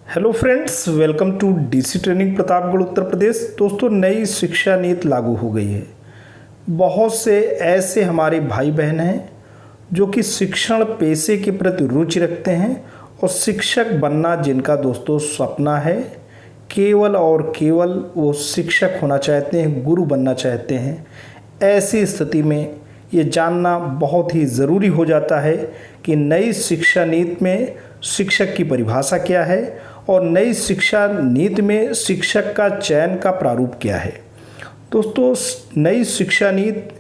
Hello friends, welcome to DC training Pratapgarh Uttar Pradesh. दोस्तों, नई शिक्षा नीति लागू हो गई है। बहुत से ऐसे हमारे भाई बहन हैं जो कि शिक्षण पेशे के प्रति रुचि रखते हैं और शिक्षक बनना जिनका दोस्तों सपना है, केवल और केवल वो शिक्षक होना चाहते हैं, गुरु बनना चाहते हैं। ऐसी स्थिति में ये जानना बहुत ही ज़रूरी हो जाता है कि नई शिक्षा नीति में शिक्षक की परिभाषा क्या है और नई शिक्षा नीति में शिक्षक का चयन का प्रारूप क्या है। दोस्तों, नई शिक्षा नीति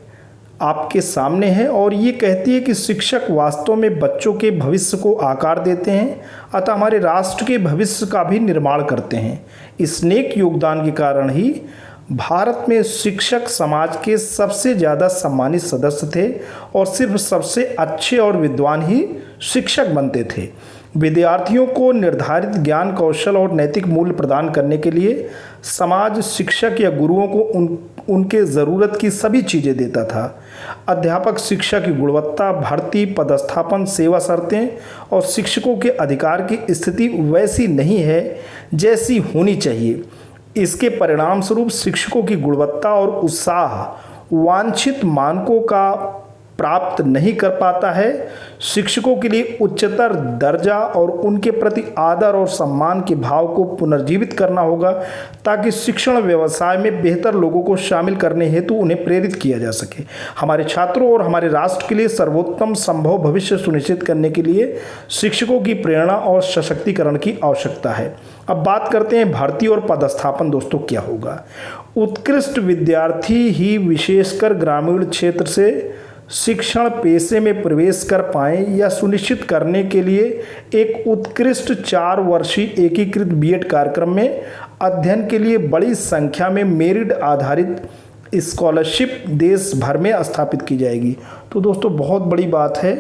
आपके सामने है और ये कहती है कि शिक्षक वास्तव में बच्चों के भविष्य को आकार देते हैं, अतः हमारे राष्ट्र के भविष्य का भी निर्माण करते हैं। इस नेक योगदान के कारण ही भारत में शिक्षक समाज के सबसे ज़्यादा सम्मानित सदस्य थे और सिर्फ सबसे अच्छे और विद्वान ही शिक्षक बनते थे। विद्यार्थियों को निर्धारित ज्ञान, कौशल और नैतिक मूल्य प्रदान करने के लिए समाज शिक्षक या गुरुओं को उनके ज़रूरत की सभी चीज़ें देता था। अध्यापक शिक्षा की गुणवत्ता, भर्ती, पदस्थापन, सेवा शर्तें और शिक्षकों के अधिकार की स्थिति वैसी नहीं है जैसी होनी चाहिए। इसके परिणाम स्वरूप शिक्षकों की गुणवत्ता और उत्साह वांछित मानकों का प्राप्त नहीं कर पाता है। शिक्षकों के लिए उच्चतर दर्जा और उनके प्रति आदर और सम्मान के भाव को पुनर्जीवित करना होगा ताकि शिक्षण व्यवसाय में बेहतर लोगों को शामिल करने हेतु उन्हें प्रेरित किया जा सके। हमारे छात्रों और हमारे राष्ट्र के लिए सर्वोत्तम संभव भविष्य सुनिश्चित करने के लिए शिक्षकों की प्रेरणा और सशक्तिकरण की आवश्यकता है। अब बात करते हैं भर्ती और पदस्थापन। दोस्तों, क्या होगा? उत्कृष्ट विद्यार्थी ही विशेषकर ग्रामीण क्षेत्र से शिक्षण पेशे में प्रवेश कर पाएं या सुनिश्चित करने के लिए एक उत्कृष्ट 4 वर्षीय एकीकृत बीएड कार्यक्रम में अध्ययन के लिए बड़ी संख्या में मेरिट आधारित स्कॉलरशिप देश भर में स्थापित की जाएगी। तो दोस्तों, बहुत बड़ी बात है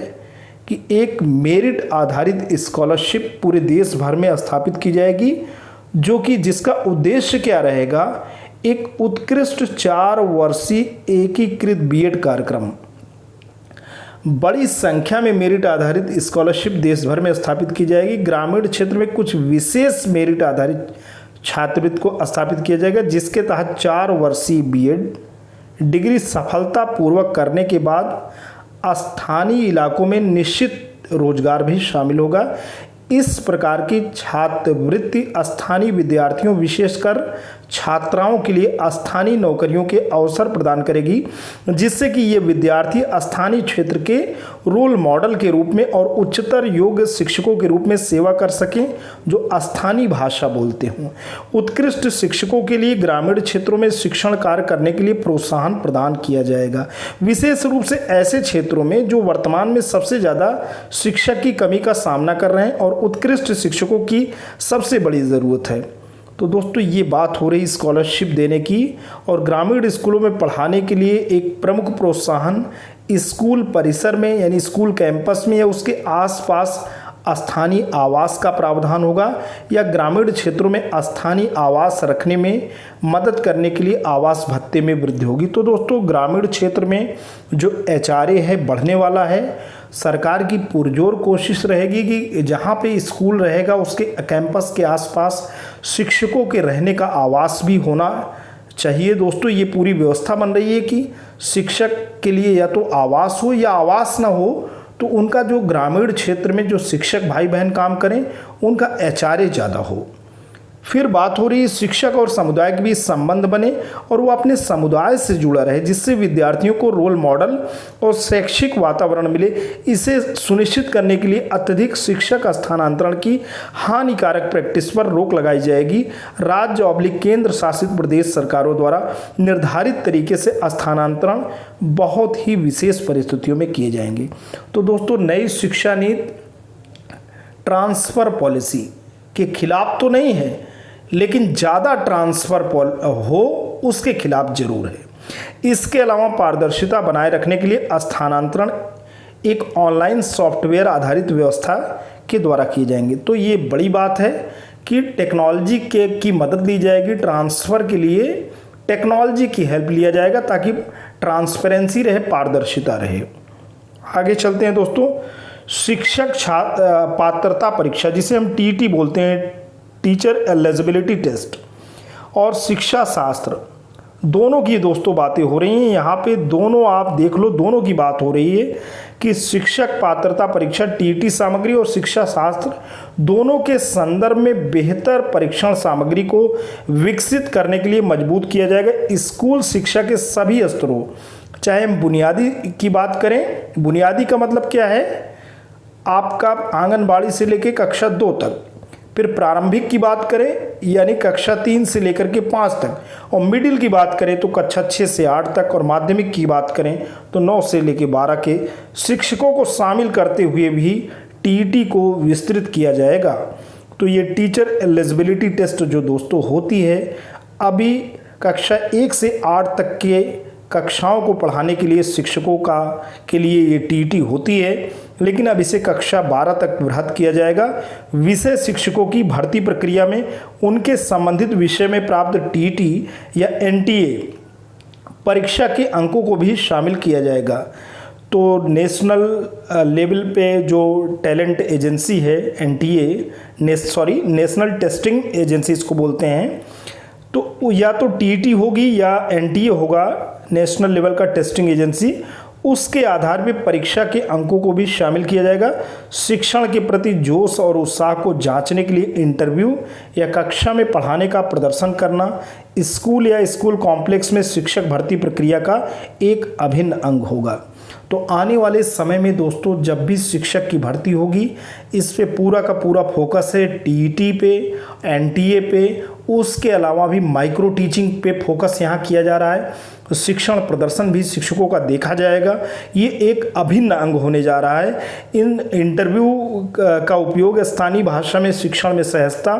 कि एक मेरिट आधारित स्कॉलरशिप पूरे देश भर में स्थापित की जाएगी, जो कि जिसका उद्देश्य क्या रहेगा? एक उत्कृष्ट 4 वर्षीय एकीकृत बीएड कार्यक्रम। बड़ी संख्या में मेरिट आधारित स्कॉलरशिप देश भर में स्थापित की जाएगी। ग्रामीण क्षेत्र में कुछ विशेष मेरिट आधारित छात्रवृत्ति को स्थापित किया जाएगा, जिसके तहत 4 वर्षीय बीएड डिग्री सफलतापूर्वक करने के बाद स्थानीय इलाकों में निश्चित रोजगार भी शामिल होगा। इस प्रकार की छात्रवृत्ति स्थानीय विद्यार्थियों, विशेषकर छात्राओं के लिए स्थानीय नौकरियों के अवसर प्रदान करेगी, जिससे कि ये विद्यार्थी स्थानीय क्षेत्र के रोल मॉडल के रूप में और उच्चतर योग्य शिक्षकों के रूप में सेवा कर सकें जो स्थानीय भाषा बोलते हों। उत्कृष्ट शिक्षकों के लिए ग्रामीण क्षेत्रों में शिक्षण कार्य करने के लिए प्रोत्साहन प्रदान किया जाएगा, विशेष रूप से ऐसे क्षेत्रों में जो वर्तमान में सबसे ज़्यादा शिक्षक की कमी का सामना कर रहे हैं और उत्कृष्ट शिक्षकों की सबसे बड़ी ज़रूरत है। तो दोस्तों, ये बात हो रही स्कॉलरशिप देने की, और ग्रामीण स्कूलों में पढ़ाने के लिए एक प्रमुख प्रोत्साहन स्कूल परिसर में यानी स्कूल कैंपस में या उसके आसपास स्थानीय आवास का प्रावधान होगा, या ग्रामीण क्षेत्रों में स्थानीय आवास रखने में मदद करने के लिए आवास भत्ते में वृद्धि होगी। तो दोस्तों, ग्रामीण क्षेत्र में जो एचआरए है बढ़ने वाला है। सरकार की पुरजोर कोशिश रहेगी कि जहाँ पे स्कूल रहेगा उसके कैंपस के आसपास शिक्षकों के रहने का आवास भी होना चाहिए। दोस्तों, ये पूरी व्यवस्था बन रही है कि शिक्षक के लिए या तो आवास हो या आवास ना हो तो उनका जो ग्रामीण क्षेत्र में जो शिक्षक भाई बहन काम करें उनका एचआरए ज़्यादा हो। फिर बात हो रही है शिक्षक और समुदाय के बीच संबंध बने और वो अपने समुदाय से जुड़ा रहे, जिससे विद्यार्थियों को रोल मॉडल और शैक्षिक वातावरण मिले। इसे सुनिश्चित करने के लिए अत्यधिक शिक्षक स्थानांतरण की हानिकारक प्रैक्टिस पर रोक लगाई जाएगी। राज्य और केंद्र शासित प्रदेश सरकारों द्वारा निर्धारित तरीके से स्थानांतरण बहुत ही विशेष परिस्थितियों में किए जाएंगे। तो दोस्तों, नई शिक्षा नीति ट्रांसफ़र पॉलिसी के खिलाफ तो नहीं है, लेकिन ज़्यादा ट्रांसफ़र हो उसके खिलाफ जरूर है। इसके अलावा पारदर्शिता बनाए रखने के लिए स्थानांतरण एक ऑनलाइन सॉफ्टवेयर आधारित व्यवस्था के द्वारा किए जाएंगे। तो ये बड़ी बात है कि टेक्नोलॉजी की मदद ली जाएगी। ट्रांसफ़र के लिए टेक्नोलॉजी की हेल्प लिया जाएगा ताकि ट्रांसपेरेंसी रहे, पारदर्शिता रहे। आगे चलते हैं दोस्तों। शिक्षक पात्रता परीक्षा, जिसे हम टीईटी बोलते हैं, टीचर एलिजिबिलिटी टेस्ट और शिक्षा शास्त्र, दोनों की दोस्तों बातें हो रही हैं। यहाँ पे दोनों आप देख लो, दोनों की बात हो रही है कि शिक्षक पात्रता परीक्षा टीईटी सामग्री और शिक्षा शास्त्र दोनों के संदर्भ में बेहतर परीक्षण सामग्री को विकसित करने के लिए मजबूत किया जाएगा। स्कूल शिक्षा के सभी स्तरों, चाहे हम बुनियादी की बात करें, बुनियादी का मतलब क्या है, आपका आंगनबाड़ी से लेकर कक्षा 2 तक, फिर प्रारंभिक की बात करें यानी कक्षा 3 से लेकर के 5 तक, और मिडिल की बात करें तो कक्षा 6 से 8 तक, और माध्यमिक की बात करें तो 9 से लेकर 12 के शिक्षकों को शामिल करते हुए भी टीईटी को विस्तृत किया जाएगा। तो ये टीचर एलिजिबिलिटी टेस्ट जो दोस्तों होती है, अभी कक्षा 1 से 8 तक के कक्षाओं को पढ़ाने के लिए शिक्षकों के लिए ये टीईटी होती है, लेकिन अब इसे कक्षा 12 तक वृहद किया जाएगा। विषय शिक्षकों की भर्ती प्रक्रिया में उनके संबंधित विषय में प्राप्त टीईटी या एनटीए परीक्षा के अंकों को भी शामिल किया जाएगा। तो नेशनल लेवल पे जो टैलेंट एजेंसी है एनटीए, नेशनल टेस्टिंग एजेंसी इसको बोलते हैं, तो या तो टीईटी होगी या एनटीए होगा, नेशनल लेवल का टेस्टिंग एजेंसी, उसके आधार पर परीक्षा के अंकों को भी शामिल किया जाएगा। शिक्षण के प्रति जोश और उत्साह को जांचने के लिए इंटरव्यू या कक्षा में पढ़ाने का प्रदर्शन करना स्कूल या स्कूल कॉम्प्लेक्स में शिक्षक भर्ती प्रक्रिया का एक अभिन्न अंग होगा। तो आने वाले समय में दोस्तों जब भी शिक्षक की भर्ती होगी, इस पे पूरा का पूरा फोकस है टीईटी पे, एनटीए पे, उसके अलावा भी माइक्रो टीचिंग पे फोकस यहाँ किया जा रहा है। तो शिक्षण प्रदर्शन भी शिक्षकों का देखा जाएगा, ये एक अभिन्न अंग होने जा रहा है। इन इंटरव्यू का उपयोग स्थानीय भाषा में शिक्षण में सहजता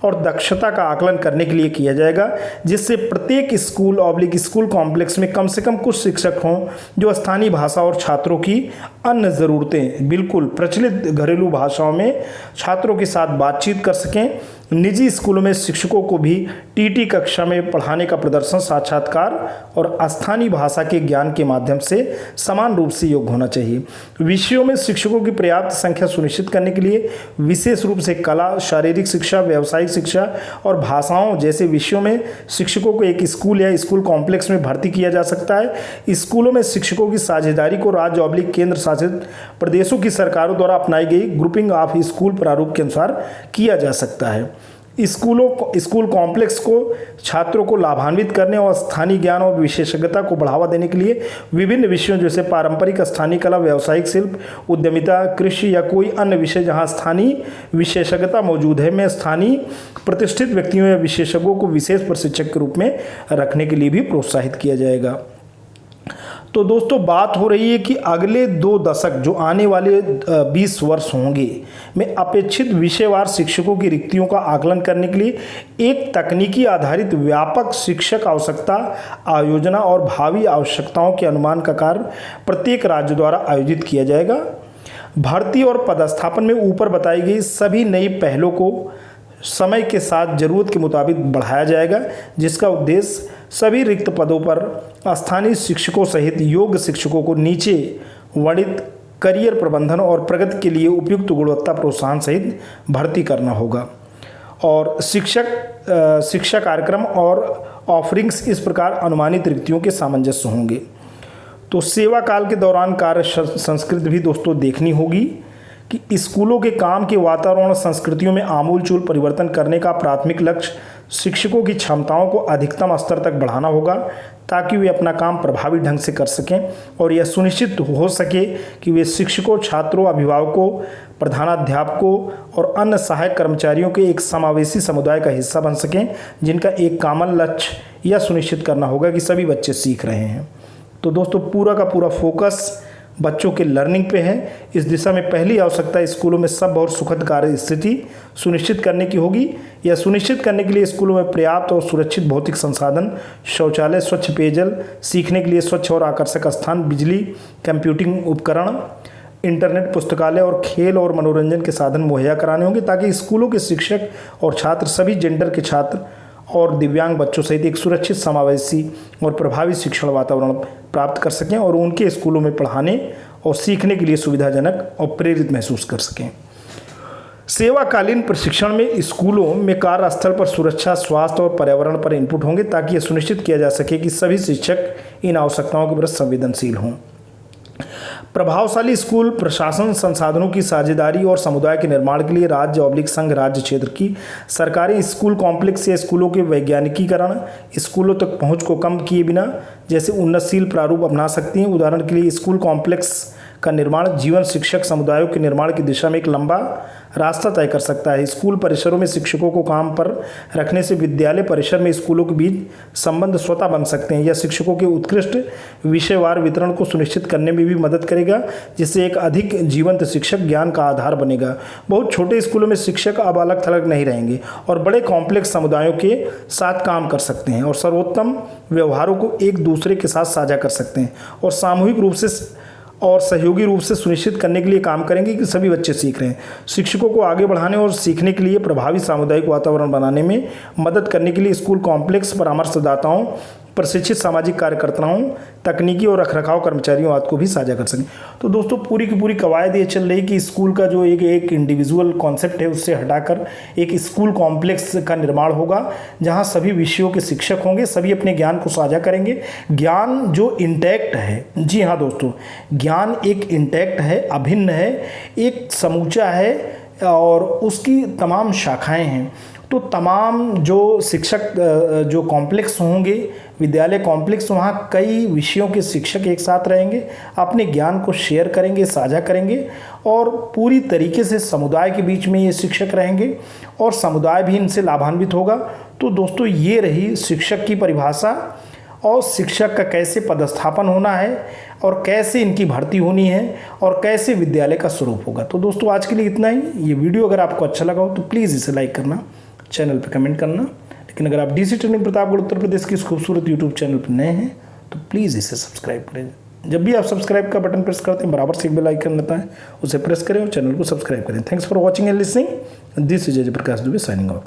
और दक्षता का आकलन करने के लिए किया जाएगा, जिससे प्रत्येक स्कूल कॉम्प्लेक्स में कम से कम कुछ शिक्षक हों जो स्थानीय भाषा और छात्रों की अन्य ज़रूरतें बिल्कुल प्रचलित घरेलू भाषाओं में छात्रों के साथ बातचीत कर सकें। निजी स्कूलों में शिक्षकों को भी टीटी कक्षा में पढ़ाने का प्रदर्शन, साक्षात्कार और स्थानीय भाषा के ज्ञान के माध्यम से समान रूप से योग्य होना चाहिए। विषयों में शिक्षकों की पर्याप्त संख्या सुनिश्चित करने के लिए विशेष रूप से कला, शारीरिक शिक्षा, व्यावसायिक शिक्षा और भाषाओं जैसे विषयों में शिक्षकों को एक स्कूल या स्कूल कॉम्प्लेक्स में भर्ती किया जा सकता है। स्कूलों में शिक्षकों की साझेदारी को राज्य केंद्र शासित प्रदेशों की सरकारों द्वारा अपनाई गई ग्रुपिंग ऑफ स्कूल प्रारूप के अनुसार किया जा सकता है। स्कूल कॉम्प्लेक्स को छात्रों को लाभान्वित करने और स्थानीय ज्ञान और विशेषज्ञता को बढ़ावा देने के लिए विभिन्न विषयों जैसे पारंपरिक, स्थानीय कला, व्यावसायिक शिल्प, उद्यमिता, कृषि या कोई अन्य विषय जहां स्थानीय विशेषज्ञता मौजूद है में स्थानीय प्रतिष्ठित व्यक्तियों या विशेषज्ञों को विशेष प्रशिक्षक के रूप में रखने के लिए भी प्रोत्साहित किया जाएगा। तो दोस्तों बात हो रही है कि अगले 2 दशक जो आने वाले 20 वर्ष होंगे में अपेक्षित विषयवार शिक्षकों की रिक्तियों का आकलन करने के लिए एक तकनीकी आधारित व्यापक शिक्षक आवश्यकता आयोजना और भावी आवश्यकताओं के अनुमान का कार्य प्रत्येक राज्य द्वारा आयोजित किया जाएगा। भर्ती और पदस्थापन में ऊपर बताई गई सभी नई पहलों को समय के साथ जरूरत के मुताबिक बढ़ाया जाएगा, जिसका उद्देश्य सभी रिक्त पदों पर स्थानीय शिक्षकों सहित योग्य शिक्षकों को नीचे वर्णित करियर प्रबंधन और प्रगति के लिए उपयुक्त गुणवत्ता प्रोत्साहन सहित भर्ती करना होगा। और शिक्षा कार्यक्रम और ऑफरिंग्स इस प्रकार अनुमानित रिक्तियों के सामंजस्य होंगे। तो सेवा काल के दौरान कार्य संस्कृति भी दोस्तों देखनी होगी कि स्कूलों के काम के वातावरण और संस्कृतियों में आमूलचूल परिवर्तन करने का प्राथमिक लक्ष्य शिक्षकों की क्षमताओं को अधिकतम स्तर तक बढ़ाना होगा, ताकि वे अपना काम प्रभावी ढंग से कर सकें और यह सुनिश्चित हो सके कि वे शिक्षकों, छात्रों, अभिभावकों, प्रधानाध्यापकों और अन्य सहायक कर्मचारियों के एक समावेशी समुदाय का हिस्सा बन सकें, जिनका एक कॉमन लक्ष्य यह सुनिश्चित करना होगा कि सभी बच्चे सीख रहे हैं। तो दोस्तों पूरा का पूरा फोकस बच्चों के लर्निंग पे है। इस दिशा में पहली आवश्यकता स्कूलों में सब और सुखद कार्य स्थिति सुनिश्चित करने की होगी। यह सुनिश्चित करने के लिए स्कूलों में पर्याप्त और सुरक्षित भौतिक संसाधन, शौचालय, स्वच्छ पेयजल, सीखने के लिए स्वच्छ और आकर्षक स्थान, बिजली, कंप्यूटिंग उपकरण, इंटरनेट, पुस्तकालय और खेल और मनोरंजन के साधन मुहैया कराने होंगे, ताकि स्कूलों के शिक्षक और छात्र सभी जेंडर के छात्र और दिव्यांग बच्चों सहित एक सुरक्षित, समावेशी और प्रभावी शिक्षण वातावरण प्राप्त कर सकें और उनके स्कूलों में पढ़ाने और सीखने के लिए सुविधाजनक और प्रेरित महसूस कर सकें। सेवाकालीन प्रशिक्षण में स्कूलों में कार्यस्थल पर सुरक्षा, स्वास्थ्य और पर्यावरण पर इनपुट होंगे ताकि यह सुनिश्चित किया जा सके कि सभी शिक्षक इन आवश्यकताओं के प्रति संवेदनशील हों। प्रभावशाली स्कूल प्रशासन संसाधनों की साझेदारी और समुदाय के निर्माण के लिए राज्य/संघ राज्य क्षेत्र की सरकारी स्कूल कॉम्प्लेक्स या स्कूलों के वैज्ञानिकीकरण, स्कूलों तक पहुंच को कम किए बिना जैसे उन्नतशील प्रारूप अपना सकती हैं। उदाहरण के लिए स्कूल कॉम्प्लेक्स का निर्माण जीवन शिक्षक समुदायों के निर्माण की दिशा में एक लंबा रास्ता तय कर सकता है। स्कूल परिसरों में शिक्षकों को काम पर रखने से विद्यालय परिसर में स्कूलों के बीच संबंध स्वतः बन सकते हैं। यह शिक्षकों के उत्कृष्ट विषयवार वितरण को सुनिश्चित करने में भी मदद करेगा, जिससे एक अधिक जीवंत शिक्षक ज्ञान का आधार बनेगा। बहुत छोटे स्कूलों में शिक्षक अब अलग थलग नहीं रहेंगे और बड़े कॉम्प्लेक्स समुदायों के साथ काम कर सकते हैं और सर्वोत्तम व्यवहारों को एक दूसरे के साथ साझा कर सकते हैं और सामूहिक रूप से और सहयोगी रूप से सुनिश्चित करने के लिए काम करेंगे कि सभी बच्चे सीख रहे हैं। शिक्षकों को आगे बढ़ाने और सीखने के लिए प्रभावी सामुदायिक वातावरण बनाने में मदद करने के लिए स्कूल कॉम्प्लेक्स परामर्शदाताओं, प्रशिक्षित सामाजिक कार्यकर्ताओं, तकनीकी और रखरखाव कर्मचारियों आदि को भी साझा कर सकें। तो दोस्तों पूरी की पूरी कवायद ये चल रही कि स्कूल का जो एक इंडिविजुअल कॉन्सेप्ट है उससे हटाकर एक स्कूल कॉम्प्लेक्स का निर्माण होगा, जहां सभी विषयों के शिक्षक होंगे, सभी अपने ज्ञान को साझा करेंगे। ज्ञान जो इंटैक्ट है, जी हाँ दोस्तों, ज्ञान एक इंटैक्ट है, अभिन्न है, एक समूचा है और उसकी तमाम शाखाएँ हैं। तो तमाम जो शिक्षक जो कॉम्प्लेक्स होंगे, विद्यालय कॉम्प्लेक्स, वहाँ कई विषयों के शिक्षक एक साथ रहेंगे, अपने ज्ञान को शेयर करेंगे, साझा करेंगे और पूरी तरीके से समुदाय के बीच में ये शिक्षक रहेंगे और समुदाय भी इनसे लाभान्वित होगा। तो दोस्तों ये रही शिक्षक की परिभाषा और शिक्षक का कैसे पदस्थापन होना है और कैसे इनकी भर्ती होनी है और कैसे विद्यालय का स्वरूप होगा। तो दोस्तों आज के लिए इतना ही। ये वीडियो अगर आपको अच्छा लगा हो तो प्लीज़ इसे लाइक करना, चैनल पर कमेंट करना। लेकिन अगर आप डीसी ट्रेनिंग प्रतापगढ़ उत्तर प्रदेश की इस खूबसूरत यूट्यूब चैनल पर नए हैं तो प्लीज़ इसे सब्सक्राइब करें। जब भी आप सब्सक्राइब का बटन प्रेस करते हैं बराबर से एक बेल आइकन रहता है, उसे प्रेस करें और चैनल को सब्सक्राइब करें। Thanks for watching and listening. This is Jayaprakash Dubey signing of.